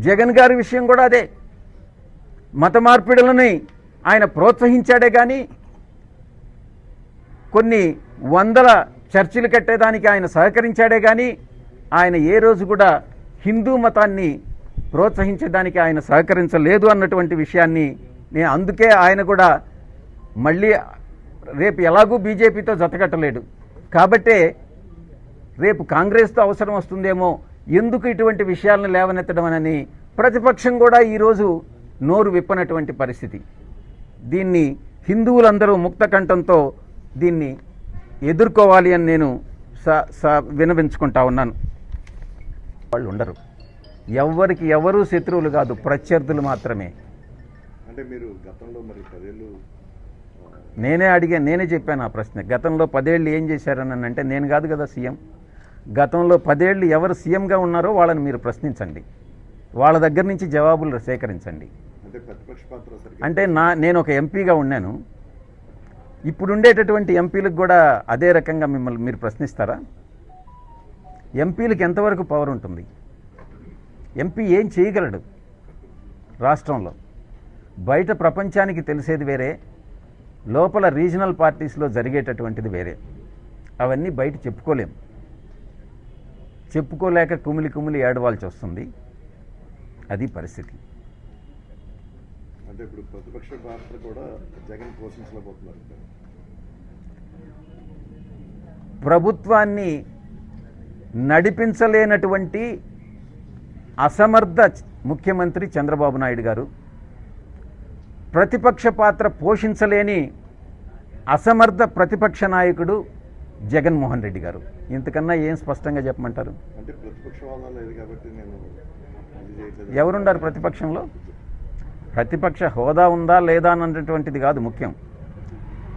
జగన్ గారి విషయం కూడా అదే. మత మార్పిడులని ఆయన ప్రోత్సహించాడే కానీ కొన్ని వందల చర్చిలు కట్టేదానికి ఆయన సహకరించాడే కానీ ఆయన ఏ రోజు కూడా హిందూ మతాన్ని ప్రోత్సహించడానికి ఆయన సహకరించలేదు అన్నటువంటి విషయాన్ని నేను అందుకే ఆయన కూడా మళ్ళీ రేపు ఎలాగూ బీజేపీతో జతకట్టలేడు కాబట్టే రేపు కాంగ్రెస్తో అవసరం వస్తుందేమో ఎందుకు ఇటువంటి విషయాలను లేవనెత్తడం అని ప్రతిపక్షం కూడా ఈరోజు నోరు విప్పనటువంటి పరిస్థితి. దీన్ని హిందువులందరూ ముక్త కంఠంతో దీన్ని ఎదుర్కోవాలి అని నేను వినవించుకుంటా ఉన్నాను. వాళ్ళు ఉండరు, ఎవరికి ఎవరూ శత్రువులు కాదు, ప్రత్యర్థులు మాత్రమే. అంటే మీరు గతంలో మరి 10 ఏళ్ళు నేనే చెప్పాను ఆ ప్రశ్న. గతంలో 10 ఏళ్ళు ఏం చేశారని అంటే నేను కాదు కదా సీఎం. గతంలో 10 ఏళ్ళు ఎవరు సీఎంగా ఉన్నారో వాళ్ళని మీరు ప్రశ్నించండి, వాళ్ళ దగ్గర నుంచి జవాబులు సేకరించండి. అంటే నేను ఒక ఎంపీగా ఉన్నాను, ఇప్పుడుండేటటువంటి ఎంపీలకు కూడా అదే రకంగా మిమ్మల్ని మీరు ప్రశ్నిస్తారా? ఎంపీలకు ఎంతవరకు పవర్ ఉంటుంది? ఎంపీ ఏం చేయగలడు రాష్ట్రంలో? బయట ప్రపంచానికి తెలిసేది వేరే, లోపల రీజనల్ పార్టీస్లో జరిగేటటువంటిది వేరే. అవన్నీ బయట చెప్పుకోలేం, చెప్పుకోలేక కుమిలి కుమిలి ఏడవాల్సి వస్తుంది. అది పరిస్థితి. అంటే ఇప్పుడు ప్రతిపక్ష పాత్ర కూడా జగన్ పోషించలేకపోతున్నారు. ప్రభుత్వాన్ని నడిపించలేనటువంటి అసమర్థ ముఖ్యమంత్రి చంద్రబాబు నాయుడు గారు, ప్రతిపక్ష పాత్ర పోషించలేని అసమర్థ ప్రతిపక్ష నాయకుడు జగన్మోహన్ రెడ్డి గారు. ఇంతకన్నా ఏం స్పష్టంగా చెప్పమంటారు? అంటే ప్రతిపక్ష హోదా లేదు కాబట్టి ఎవరున్నారు ప్రతిపక్షంలో? ప్రతిపక్ష హోదా ఉందా లేదా అన్నటువంటిది కాదు ముఖ్యం.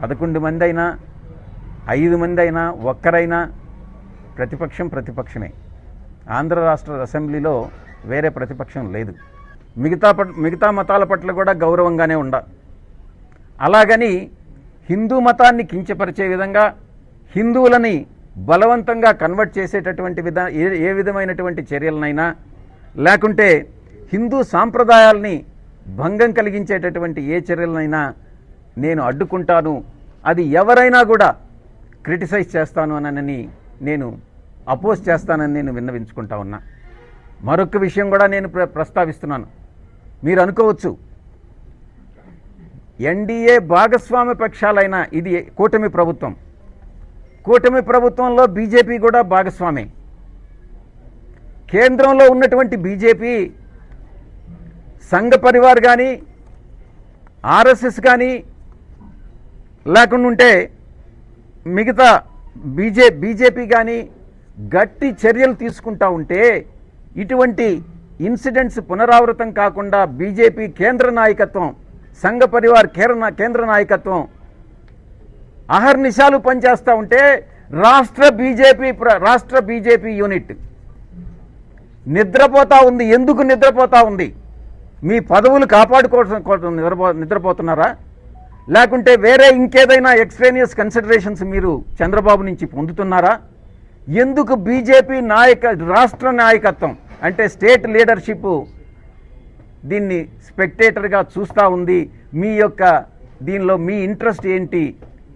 11 మంది అయినా 5 మంది అయినా ఒక్కరైనా ప్రతిపక్షమే. ఆంధ్ర రాష్ట్ర అసెంబ్లీలో వేరే ప్రతిపక్షం లేదు. మిగతా మతాల పట్ల కూడా గౌరవంగానే అలాగని హిందూ మతాన్ని కించపరిచే విధంగా, హిందువులని బలవంతంగా కన్వర్ట్ చేసేటటువంటి ఏ విధమైనటువంటి చర్యలనైనా, లేకుంటే హిందూ సాంప్రదాయాల్ని భంగం కలిగించేటటువంటి ఏ చర్యలనైనా నేను అడ్డుకుంటాను. అది ఎవరైనా కూడా క్రిటిసైజ్ చేస్తాను అని నేను అపోజ్ చేస్తానని నేను విన్నవించుకుంటా ఉన్నా. మరొక విషయం కూడా నేను ప్రస్తావిస్తున్నాను. మీరు అనుకోవచ్చు ఎన్డీఏ భాగస్వామ్య పక్షాలైన ఇది కూటమి ప్రభుత్వంలో బీజేపీ కూడా భాగస్వామే. కేంద్రంలో ఉన్నటువంటి బీజేపీ సంఘ పరివార్ కానీ, ఆర్ఎస్ఎస్ కానీ, లేకుండా ఉంటే మిగతా బీజేపీ కానీ గట్టి చర్యలు తీసుకుంటా ఉంటే ఇటువంటి ఇన్సిడెంట్స్ పునరావృతం కాకుండా బీజేపీ కేంద్ర నాయకత్వం, సంఘ పరివార్ కేంద్ర నాయకత్వం అహర్నిశాలు పనిచేస్తూ ఉంటే రాష్ట్ర బీజేపీ యూనిట్ నిద్రపోతా ఉంది. ఎందుకు నిద్రపోతా ఉంది? మీ పదవులు కాపాడుకోవడం నిద్రపోతున్నారా? లేకుంటే వేరే ఇంకేదైనా ఎక్స్ట్రేనియస్ కన్సిడరేషన్స్ మీరు చంద్రబాబు నుంచి పొందుతున్నారా? ఎందుకు బీజేపీ రాష్ట్ర నాయకత్వం అంటే స్టేట్ లీడర్షిప్ దీన్ని స్పెక్టేటర్గా చూస్తూ ఉంది? దీనిలో మీ ఇంట్రెస్ట్ ఏంటి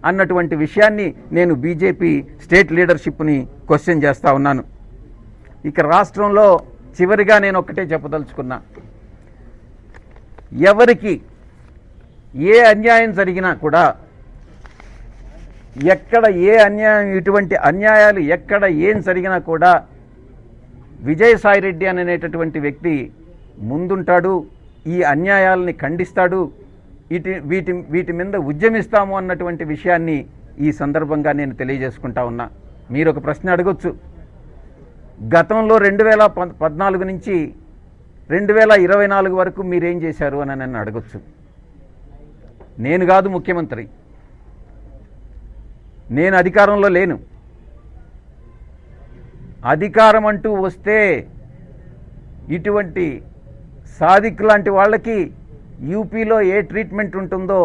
అన్నటువంటి విషయాన్ని నేను బీజేపీ స్టేట్ లీడర్షిప్ని క్వశ్చన్ చేస్తూ ఉన్నాను. ఇక రాష్ట్రంలో చివరిగా నేను ఒక్కటే చెప్పదలుచుకున్నా, ఎవరికి ఏ అన్యాయం జరిగినా కూడా, ఎక్కడ ఏ అన్యాయం, ఇటువంటి అన్యాయాలు ఎక్కడ ఏం జరిగినా కూడా విజయసాయిరెడ్డి అనేటటువంటి వ్యక్తి ముందుంటాడు, ఈ అన్యాయాలని ఖండిస్తాడు, వీటి మీద ఉద్యమిస్తాము అన్నటువంటి విషయాన్ని ఈ సందర్భంగా నేను తెలియజేసుకుంటా ఉన్నా. మీరు ఒక ప్రశ్న అడగొచ్చు, గతంలో 2014 నుంచి 2024 వరకు మీరేం చేశారు అని నన్ను అడగొచ్చు. నేను కాదు ముఖ్యమంత్రి, నేను అధికారంలో లేను. అధికారం అంటూ వస్తే ఇటువంటి సాదిక్ లాంటి వాళ్ళకి యూపీలో ఏ ట్రీట్మెంట్ ఉంటుందో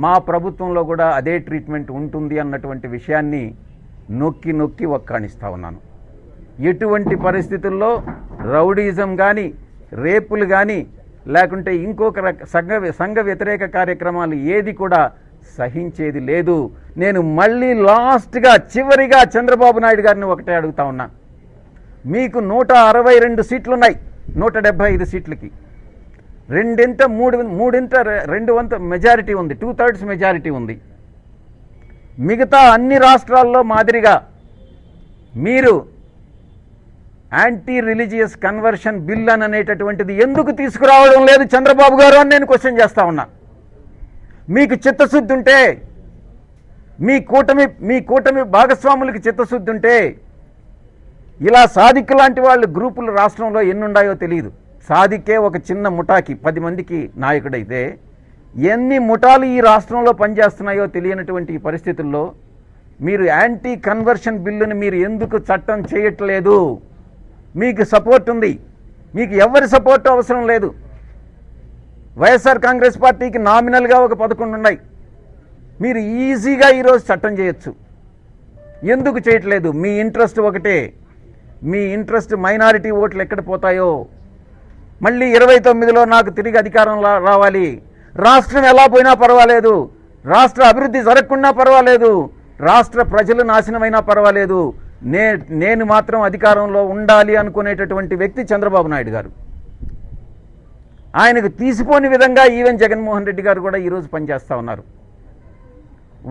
మా ప్రభుత్వంలో కూడా అదే ట్రీట్మెంట్ ఉంటుంది అన్నటువంటి విషయాన్ని నొక్కి ఒక్కాణిస్తా ఉన్నాను. ఎటువంటి పరిస్థితుల్లో రౌడీజం కానీ, రేపులు కానీ లేకుంటే ఇంకొక సంఘ వ్యతిరేక కార్యక్రమాలు ఏది కూడా సహించేది లేదు. నేను మళ్ళీ లాస్ట్గా చివరిగా చంద్రబాబు నాయుడు గారిని ఒకటే అడుగుతా ఉన్నా, మీకు 162 సీట్లున్నాయి 175 సీట్లకి, రెండు వంత మెజారిటీ ఉంది, 2/3 మెజారిటీ ఉంది. మిగతా అన్ని రాష్ట్రాల్లో మాదిరిగా మీరు యాంటీ రిలీజియస్ కన్వర్షన్ బిల్ అని అనేటటువంటిది ఎందుకు తీసుకురావడం లేదు చంద్రబాబు గారు అని నేను క్వశ్చన్ చేస్తా ఉన్నా. మీకు చిత్తశుద్ధి ఉంటే, మీ కూటమి భాగస్వాములకి చిత్తశుద్ధి ఉంటే, ఇలా సాదిక్ లాంటి వాళ్ళు గ్రూపులు రాష్ట్రంలో ఎన్నున్నాయో తెలియదు. సాదికే ఒక చిన్న ముఠాకి 10 మందికి నాయకుడైతే ఎన్ని ముఠాలు ఈ రాష్ట్రంలో పనిచేస్తున్నాయో తెలియనటువంటి ఈ పరిస్థితుల్లో మీరు యాంటీ కన్వర్షన్ బిల్లుని మీరు ఎందుకు చట్టం చేయట్లేదు? మీకు సపోర్ట్ ఉంది, మీకు ఎవరి సపోర్ట్ అవసరం లేదు. వైఎస్ఆర్ కాంగ్రెస్ పార్టీకి నామినల్గా ఒక 11 ఉన్నాయి, మీరు ఈజీగా ఈరోజు చట్టం చేయొచ్చు. ఎందుకు చేయట్లేదు? మీ ఇంట్రెస్ట్ ఒకటే, మీ ఇంట్రెస్ట్ మైనారిటీ ఓట్లు ఎక్కడ పోతాయో, మళ్ళీ 29లో నాకు తిరిగి అధికారం రావాలి, రాష్ట్రం ఎలా పోయినా పర్వాలేదు, రాష్ట్ర అభివృద్ధి జరగకుండా పర్వాలేదు, రాష్ట్ర ప్రజలు నాశనమైనా పర్వాలేదు, నేను మాత్రం అధికారంలో ఉండాలి అనుకునేటటువంటి వ్యక్తి చంద్రబాబు నాయుడు గారు. ఆయనకు తీసిపోని విధంగా ఈవెన్ జగన్మోహన్ రెడ్డి గారు కూడా ఈరోజు పనిచేస్తూ ఉన్నారు.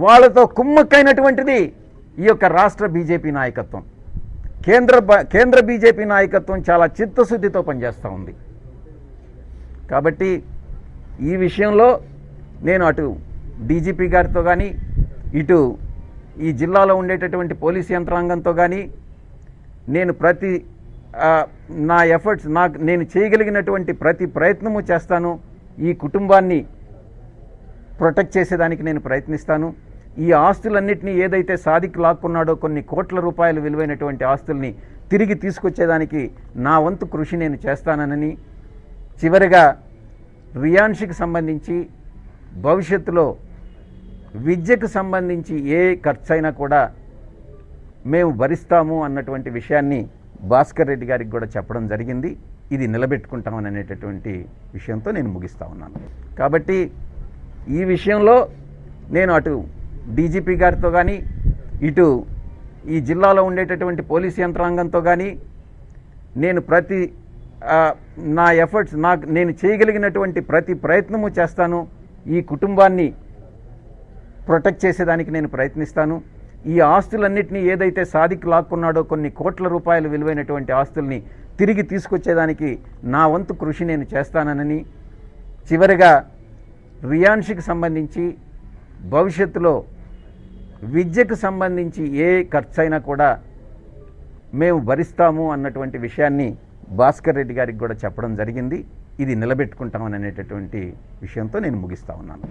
వాళ్ళతో కుమ్మక్కైనటువంటిది ఈ యొక్క రాష్ట్ర బీజేపీ నాయకత్వం. కేంద్ర బీజేపీ నాయకత్వం చాలా చిత్తశుద్ధితో పనిచేస్తూ ఉంది. కాబట్టి ఈ విషయంలో నేను అటు డీజీపీ గారితో కానీ, ఇటు ఈ జిల్లాలో ఉండేటటువంటి పోలీసు యంత్రాంగంతో కానీ నేను నా ఎఫర్ట్స్, నేను చేయగలిగినటువంటి ప్రతి ప్రయత్నము చేస్తాను. ఈ కుటుంబాన్ని ప్రొటెక్ట్ చేసేదానికి నేను ప్రయత్నిస్తాను. ఈ ఆస్తులన్నింటినీ ఏదైతే సాదిక్ లాక్కున్నాడో కొన్ని కోట్ల రూపాయలు విలువైనటువంటి ఆస్తుల్ని తిరిగి తీసుకొచ్చేదానికి నా వంతు కృషి నేను చేస్తానని, చివరిగా రియాన్షికి సంబంధించి భవిష్యత్తులో విద్యకు సంబంధించి ఏ ఖర్చైనా కూడా మేము భరిస్తాము అన్నటువంటి విషయాన్ని భాస్కర్ రెడ్డి గారికి కూడా చెప్పడం జరిగింది. ఇది నిలబెట్టుకుంటామని అనేటటువంటి విషయంతో నేను ముగిస్తా ఉన్నాను. కాబట్టి ఈ విషయంలో నేను అటు డీజీపీ గారితో కానీ, ఇటు ఈ జిల్లాలో ఉండేటటువంటి పోలీసు యంత్రాంగంతో కానీ నేను నా ఎఫర్ట్స్, నేను చేయగలిగినటువంటి ప్రతి ప్రయత్నము చేస్తాను. ఈ కుటుంబాన్ని ప్రొటెక్ట్ చేసేదానికి నేను ప్రయత్నిస్తాను. ఈ ఆస్తులన్నింటినీ ఏదైతే సాదిక్ లాక్కున్నాడో కొన్ని కోట్ల రూపాయలు విలువైనటువంటి ఆస్తుల్ని తిరిగి తీసుకొచ్చేదానికి నా వంతు కృషి నేను చేస్తానని, చివరిగా రియాన్షికి సంబంధించి భవిష్యత్తులో విద్యకు సంబంధించి ఏ ఖర్చైనా కూడా మేము భరిస్తాము అన్నటువంటి విషయాన్ని భాస్కర్ రెడ్డి గారికి కూడా చెప్పడం జరిగింది. ఇది నిలబెట్టుకుంటామని అనేటటువంటి విషయంతో నేను ముగిస్తా ఉన్నాను.